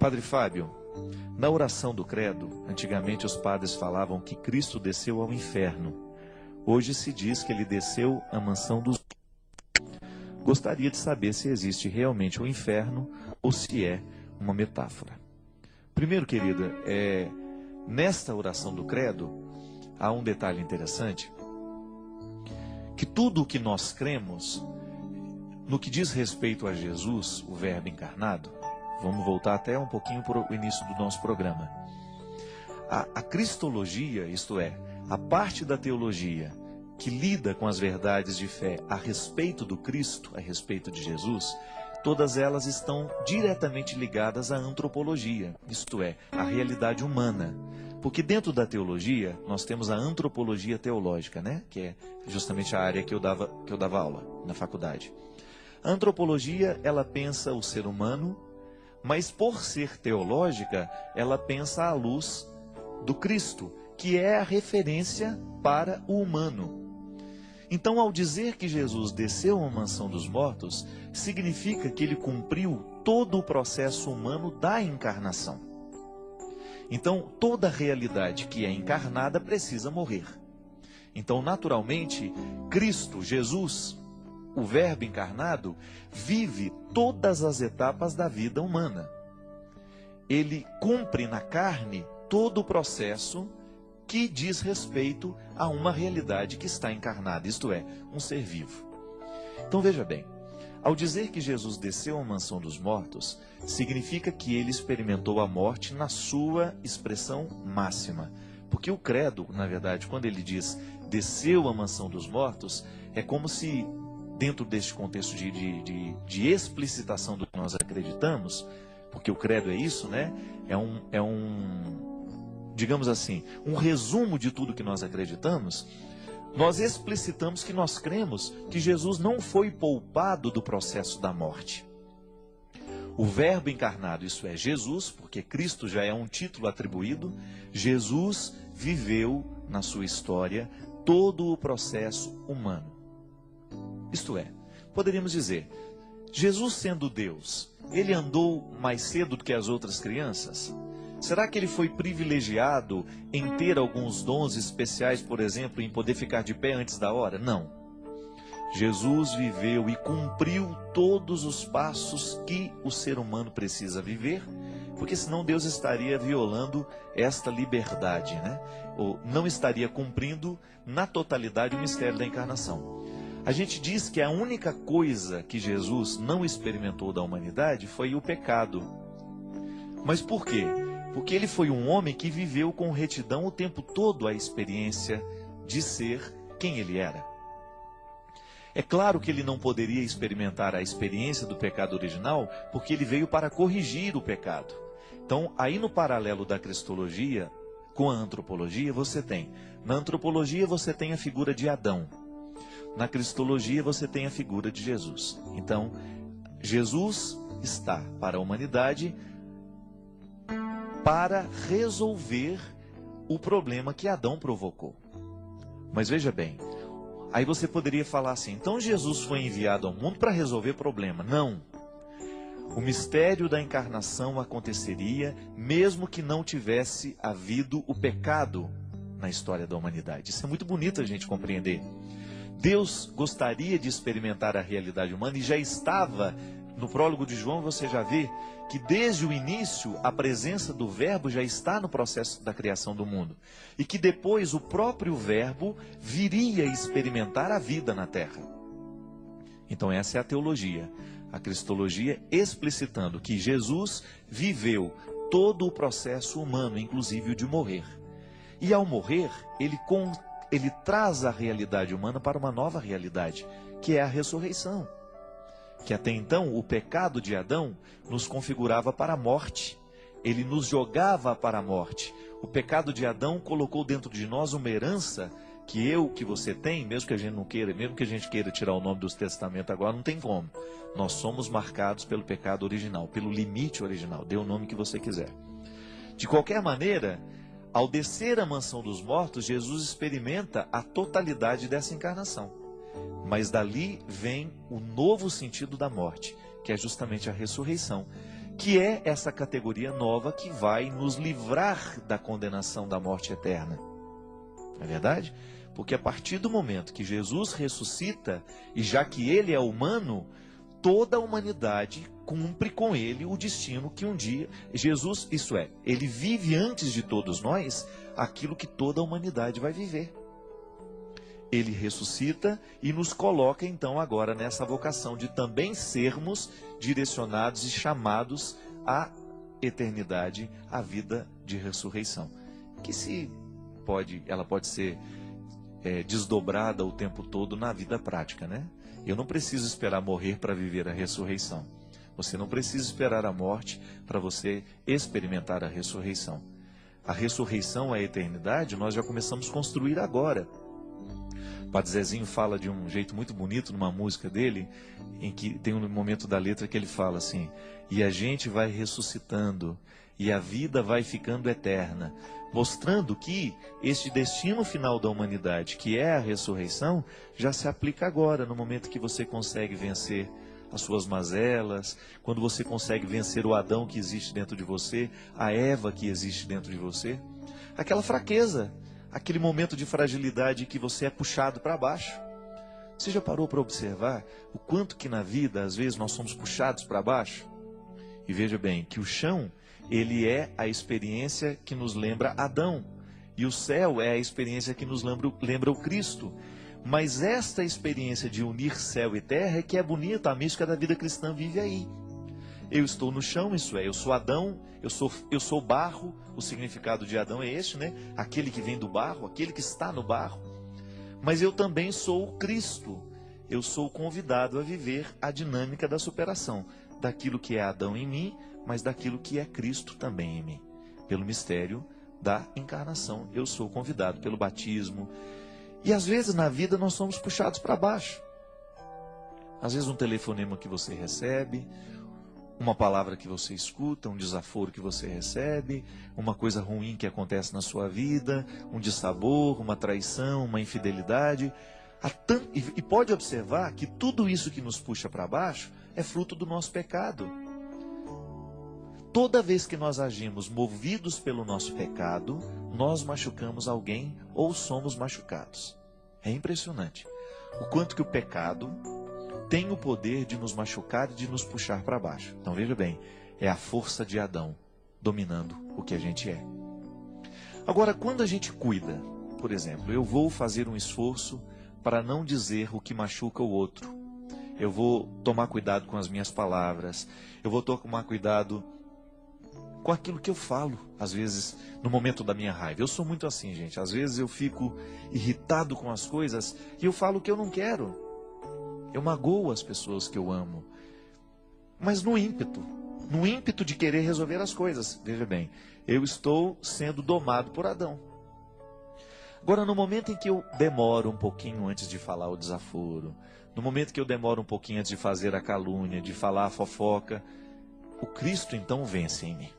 Padre Fábio, na oração do credo, antigamente os padres falavam que Cristo desceu ao inferno. Hoje se diz que ele desceu à mansão dos... Gostaria de saber se existe realmente o inferno ou se é uma metáfora. Primeiro, querida, nesta oração do credo, há um detalhe interessante, que tudo o que nós cremos, no que diz respeito a Jesus, o Verbo encarnado, vamos voltar até um pouquinho para o início do nosso programa. A cristologia, isto é, a parte da teologia que lida com as verdades de fé a respeito do Cristo, a respeito de Jesus, todas elas estão diretamente ligadas à antropologia, isto é, à realidade humana. Porque dentro da teologia, nós temos a antropologia teológica, né? Que é justamente a área que eu dava aula na faculdade. A antropologia, ela pensa o ser humano, mas por ser teológica, ela pensa à luz do Cristo, que é a referência para o humano. Então, ao dizer que Jesus desceu à mansão dos mortos, significa que ele cumpriu todo o processo humano da encarnação. Então, toda realidade que é encarnada precisa morrer. Então, naturalmente, Cristo, Jesus, o Verbo encarnado, vive todas as etapas da vida humana. Ele cumpre na carne todo o processo que diz respeito a uma realidade que está encarnada, isto é, um ser vivo. Então veja bem, ao dizer que Jesus desceu à mansão dos mortos, significa que ele experimentou a morte na sua expressão máxima. Porque o credo, na verdade, quando ele diz desceu à mansão dos mortos, é como se, dentro deste contexto de explicitação do que nós acreditamos, porque o credo é isso, né? Digamos assim, um resumo de tudo que nós acreditamos. Nós explicitamos que nós cremos que Jesus não foi poupado do processo da morte. O Verbo encarnado, isso é, Jesus, porque Cristo já é um título atribuído, Jesus viveu na sua história todo o processo humano. Isto é, poderíamos dizer, Jesus sendo Deus, ele andou mais cedo do que as outras crianças? Será que ele foi privilegiado em ter alguns dons especiais, por exemplo, em poder ficar de pé antes da hora? Não. Jesus viveu e cumpriu todos os passos que o ser humano precisa viver, porque senão Deus estaria violando esta liberdade, né? Ou não estaria cumprindo na totalidade o mistério da encarnação. A gente diz que a única coisa que Jesus não experimentou da humanidade foi o pecado. Mas por quê? Porque ele foi um homem que viveu com retidão o tempo todo a experiência de ser quem ele era. É claro que ele não poderia experimentar a experiência do pecado original, porque ele veio para corrigir o pecado. Então, aí no paralelo da cristologia com a antropologia, na antropologia você tem a figura de Adão. Na cristologia você tem a figura de Jesus. Então, Jesus está para a humanidade para resolver o problema que Adão provocou. Mas veja bem, aí você poderia falar assim, então Jesus foi enviado ao mundo para resolver problema. Não. O mistério da encarnação aconteceria mesmo que não tivesse havido o pecado na história da humanidade. Isso é muito bonito a gente compreender. Deus gostaria de experimentar a realidade humana e já estava. No prólogo de João você já vê que desde o início a presença do Verbo já está no processo da criação do mundo. E que depois o próprio Verbo viria experimentar a vida na Terra. Então essa é a teologia. A cristologia explicitando que Jesus viveu todo o processo humano, inclusive o de morrer. E ao morrer, ele traz a realidade humana para uma nova realidade, que é a ressurreição. Que até então o pecado de Adão nos configurava para a morte. Ele nos jogava para a morte. O pecado de Adão colocou dentro de nós uma herança que você tem, mesmo que a gente não queira, mesmo que a gente queira tirar o nome dos testamentos agora, não tem como. Nós somos marcados pelo pecado original, pelo limite original. Dê o nome que você quiser. De qualquer maneira, ao descer à mansão dos mortos, Jesus experimenta a totalidade dessa encarnação. Mas dali vem o novo sentido da morte, que é justamente a ressurreição, que é essa categoria nova que vai nos livrar da condenação da morte eterna. Não é verdade? Porque a partir do momento que Jesus ressuscita, e já que ele é humano, toda a humanidade cumpre com ele o destino que um dia Jesus, isso é, ele vive antes de todos nós aquilo que toda a humanidade vai viver. Ele ressuscita e nos coloca então agora nessa vocação de também sermos direcionados e chamados à eternidade, à vida de ressurreição. Que ela pode ser desdobrada o tempo todo na vida prática, né? Eu não preciso esperar morrer para viver a ressurreição. Você não precisa esperar a morte para você experimentar a ressurreição. A ressurreição é a eternidade, nós já começamos a construir agora. O Padre Zezinho fala de um jeito muito bonito numa música dele, em que tem um momento da letra que ele fala assim: e a gente vai ressuscitando, e a vida vai ficando eterna, mostrando que este destino final da humanidade, que é a ressurreição, já se aplica agora, no momento que você consegue vencer as suas mazelas, quando você consegue vencer o Adão que existe dentro de você, a Eva que existe dentro de você, aquela fraqueza, aquele momento de fragilidade que você é puxado para baixo. Você já parou para observar o quanto que na vida, às vezes, nós somos puxados para baixo? E veja bem, que o chão, ele é a experiência que nos lembra Adão. E o céu é a experiência que nos lembra o Cristo. Mas esta experiência de unir céu e terra é que é bonita, a mística da vida cristã vive aí. Eu estou no chão, isso é, eu sou Adão, eu sou barro, o significado de Adão é este, né? Aquele que vem do barro, aquele que está no barro. Mas eu também sou o Cristo, eu sou convidado a viver a dinâmica da superação, daquilo que é Adão em mim, mas daquilo que é Cristo também em mim. Pelo mistério da encarnação, eu sou convidado pelo batismo. E às vezes na vida nós somos puxados para baixo. Às vezes um telefonema que você recebe, uma palavra que você escuta, um desaforo que você recebe, uma coisa ruim que acontece na sua vida, um dissabor, uma traição, uma infidelidade. E pode observar que tudo isso que nos puxa para baixo é fruto do nosso pecado. Toda vez que nós agimos movidos pelo nosso pecado, nós machucamos alguém ou somos machucados. É impressionante o quanto que o pecado tem o poder de nos machucar e de nos puxar para baixo. Então veja bem, é a força de Adão dominando o que a gente é. Agora, quando a gente cuida, por exemplo, eu vou fazer um esforço para não dizer o que machuca o outro. Eu vou tomar cuidado com as minhas palavras, eu vou tomar cuidado com aquilo que eu falo, às vezes, no momento da minha raiva. Eu sou muito assim, gente. Às vezes eu fico irritado com as coisas e eu falo o que eu não quero. Eu magoo as pessoas que eu amo. Mas no ímpeto de querer resolver as coisas. Veja bem, eu estou sendo domado por Adão. Agora, no momento em que eu demoro um pouquinho antes de falar o desaforo, no momento que eu demoro um pouquinho antes de fazer a calúnia, de falar a fofoca, o Cristo então vence em mim.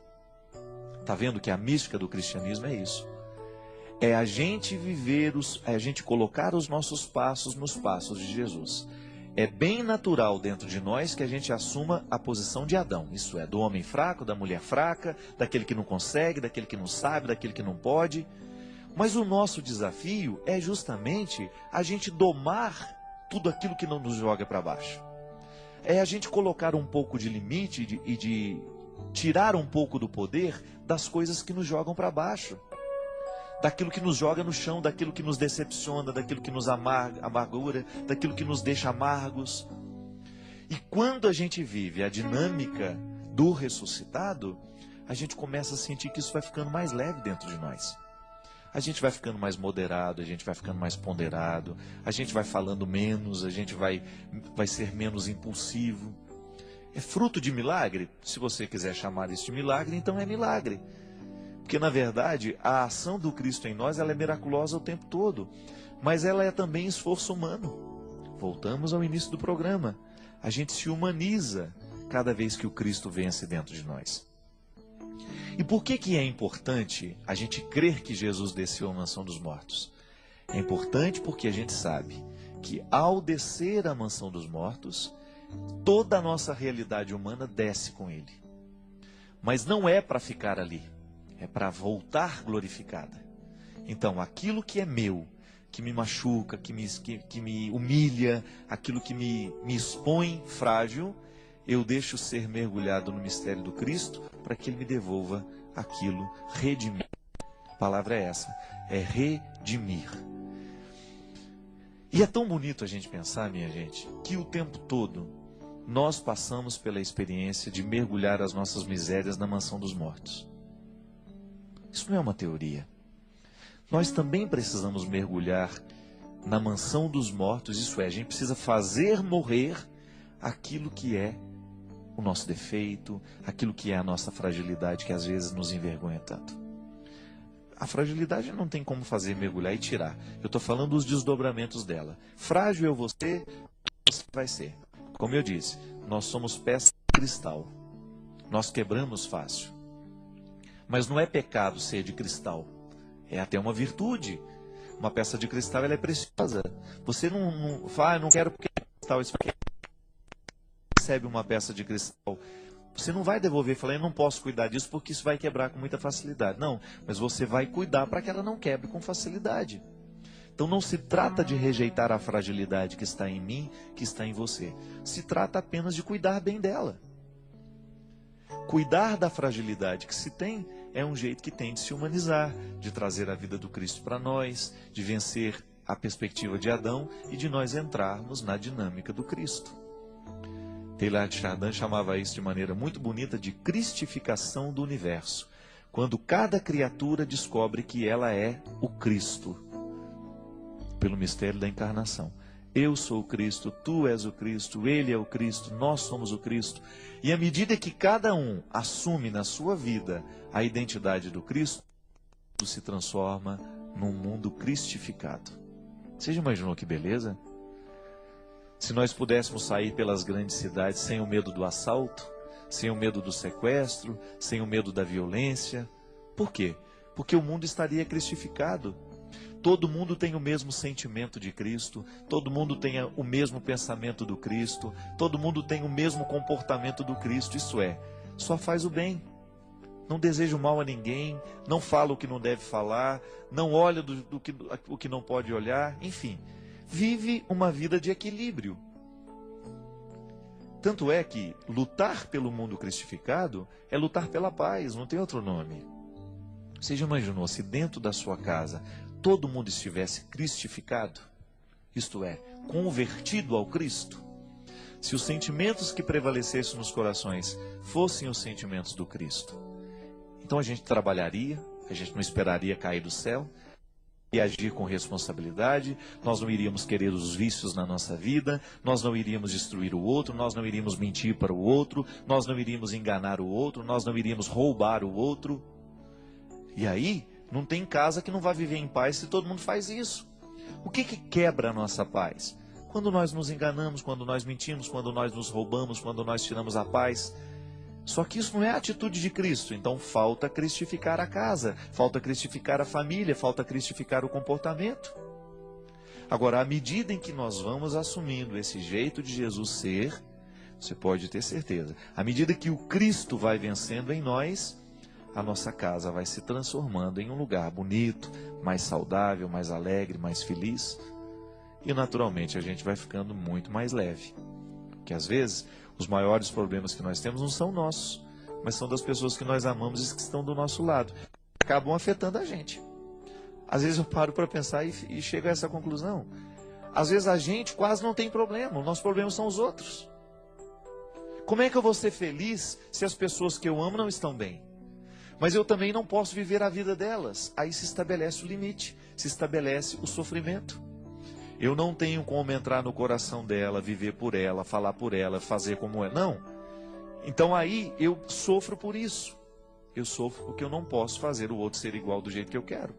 Está vendo que a mística do cristianismo é isso? É a gente é a gente colocar os nossos passos nos passos de Jesus. É bem natural dentro de nós que a gente assuma a posição de Adão. Isso é, do homem fraco, da mulher fraca, daquele que não consegue, daquele que não sabe, daquele que não pode. Mas o nosso desafio é justamente a gente domar tudo aquilo que não nos joga para baixo. É a gente colocar um pouco de limite e de tirar um pouco do poder das coisas que nos jogam para baixo. Daquilo que nos joga no chão, daquilo que nos decepciona, daquilo que nos amargura, daquilo que nos deixa amargos. E quando a gente vive a dinâmica do ressuscitado, a gente começa a sentir que isso vai ficando mais leve dentro de nós. A gente vai ficando mais moderado, a gente vai ficando mais ponderado, a gente vai falando menos, a gente vai ser menos impulsivo. É fruto de milagre? Se você quiser chamar isso de milagre, então é milagre. Porque, na verdade, a ação do Cristo em nós ela é miraculosa o tempo todo, mas ela é também esforço humano. Voltamos ao início do programa. A gente se humaniza cada vez que o Cristo vence dentro de nós. E por que é importante a gente crer que Jesus desceu à mansão dos mortos? É importante porque a gente sabe que ao descer à mansão dos mortos, toda a nossa realidade humana desce com ele. Mas não é para ficar ali, é para voltar glorificada. Então, aquilo que é meu, que me machuca, que me humilha, aquilo que me expõe frágil, eu deixo ser mergulhado no mistério do Cristo para que Ele me devolva aquilo, redimir. A palavra é essa, é redimir. E é tão bonito a gente pensar, minha gente, que o tempo todo nós passamos pela experiência de mergulhar as nossas misérias na mansão dos mortos. Isso não é uma teoria. Nós também precisamos mergulhar na mansão dos mortos, isso é, a gente precisa fazer morrer aquilo que é o nosso defeito, aquilo que é a nossa fragilidade, que às vezes nos envergonha tanto. A fragilidade não tem como fazer mergulhar e tirar. Eu estou falando dos desdobramentos dela. Frágil é você vai ser. Como eu disse, nós somos peça de cristal. Nós quebramos fácil. Mas não é pecado ser de cristal. É até uma virtude. Uma peça de cristal, ela é preciosa. Você não fala, não quero porque é cristal. Isso aqui. Recebe uma peça de cristal. Você não vai devolver e falar, eu não posso cuidar disso porque isso vai quebrar com muita facilidade. Não, mas você vai cuidar para que ela não quebre com facilidade. Então não se trata de rejeitar a fragilidade que está em mim, que está em você. Se trata apenas de cuidar bem dela. Cuidar da fragilidade que se tem é um jeito que tem de se humanizar, de trazer a vida do Cristo para nós, de vencer a perspectiva de Adão e de nós entrarmos na dinâmica do Cristo. Teilhard de Chardin chamava isso de maneira muito bonita de cristificação do universo, quando cada criatura descobre que ela é o Cristo, pelo mistério da encarnação. Eu sou o Cristo, tu és o Cristo, ele é o Cristo, nós somos o Cristo. E à medida que cada um assume na sua vida a identidade do Cristo, tudo se transforma num mundo cristificado. Você já imaginou que beleza? Se nós pudéssemos sair pelas grandes cidades sem o medo do assalto, sem o medo do sequestro, sem o medo da violência. Por quê? Porque o mundo estaria cristificado. Todo mundo tem o mesmo sentimento de Cristo, todo mundo tem o mesmo pensamento do Cristo, todo mundo tem o mesmo comportamento do Cristo, isso é, só faz o bem. Não deseja o mal a ninguém, não fala o que não deve falar, não olha o que não pode olhar, enfim. Vive uma vida de equilíbrio. Tanto é que lutar pelo mundo cristificado é lutar pela paz, não tem outro nome. Você já imaginou se dentro da sua casa todo mundo estivesse cristificado? Isto é, convertido ao Cristo? Se os sentimentos que prevalecessem nos corações fossem os sentimentos do Cristo, então a gente trabalharia, a gente não esperaria cair do céu, e agir com responsabilidade, nós não iríamos querer os vícios na nossa vida, nós não iríamos destruir o outro, nós não iríamos mentir para o outro, nós não iríamos enganar o outro, nós não iríamos roubar o outro. E aí, não tem casa que não vai viver em paz se todo mundo faz isso. O que quebra a nossa paz? Quando nós nos enganamos, quando nós mentimos, quando nós nos roubamos, quando nós tiramos a paz. Só que isso não é a atitude de Cristo, então falta cristificar a casa, falta cristificar a família, falta cristificar o comportamento. Agora, à medida em que nós vamos assumindo esse jeito de Jesus ser, você pode ter certeza, à medida que o Cristo vai vencendo em nós, a nossa casa vai se transformando em um lugar bonito, mais saudável, mais alegre, mais feliz. E naturalmente a gente vai ficando muito mais leve. Porque às vezes os maiores problemas que nós temos não são nossos, mas são das pessoas que nós amamos e que estão do nosso lado. Acabam afetando a gente. Às vezes eu paro para pensar e chego a essa conclusão. Às vezes a gente quase não tem problema, os nossos problemas são os outros. Como é que eu vou ser feliz se as pessoas que eu amo não estão bem? Mas eu também não posso viver a vida delas. Aí se estabelece o limite, se estabelece o sofrimento. Eu não tenho como entrar no coração dela, viver por ela, falar por ela, fazer como é. Não. Então aí eu sofro por isso. Eu sofro porque eu não posso fazer o outro ser igual do jeito que eu quero.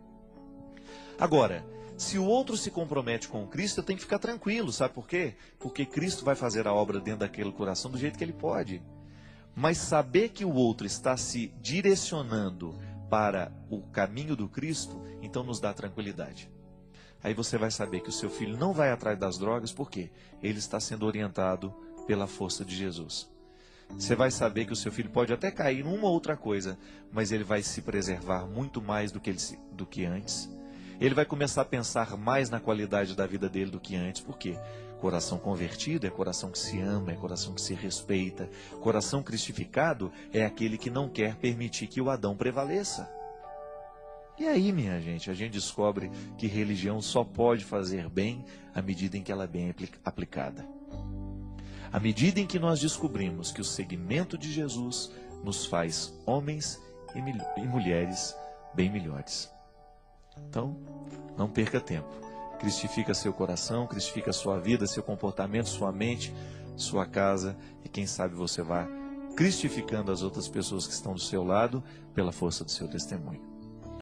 Agora, se o outro se compromete com o Cristo, eu tenho que ficar tranquilo. Sabe por quê? Porque Cristo vai fazer a obra dentro daquele coração do jeito que ele pode. Mas saber que o outro está se direcionando para o caminho do Cristo, então nos dá tranquilidade. Aí você vai saber que o seu filho não vai atrás das drogas, por quê? Ele está sendo orientado pela força de Jesus. Você vai saber que o seu filho pode até cair numa outra coisa, mas ele vai se preservar muito mais do que antes. Ele vai começar a pensar mais na qualidade da vida dele do que antes. Por quê? Coração convertido é coração que se ama, é coração que se respeita. Coração cristificado é aquele que não quer permitir que o Adão prevaleça. E aí, minha gente, a gente descobre que religião só pode fazer bem à medida em que ela é bem aplicada. À medida em que nós descobrimos que o seguimento de Jesus nos faz homens e mulheres bem melhores. Então, não perca tempo. Cristifica seu coração, cristifica sua vida, seu comportamento, sua mente, sua casa. E quem sabe você vai cristificando as outras pessoas que estão do seu lado pela força do seu testemunho.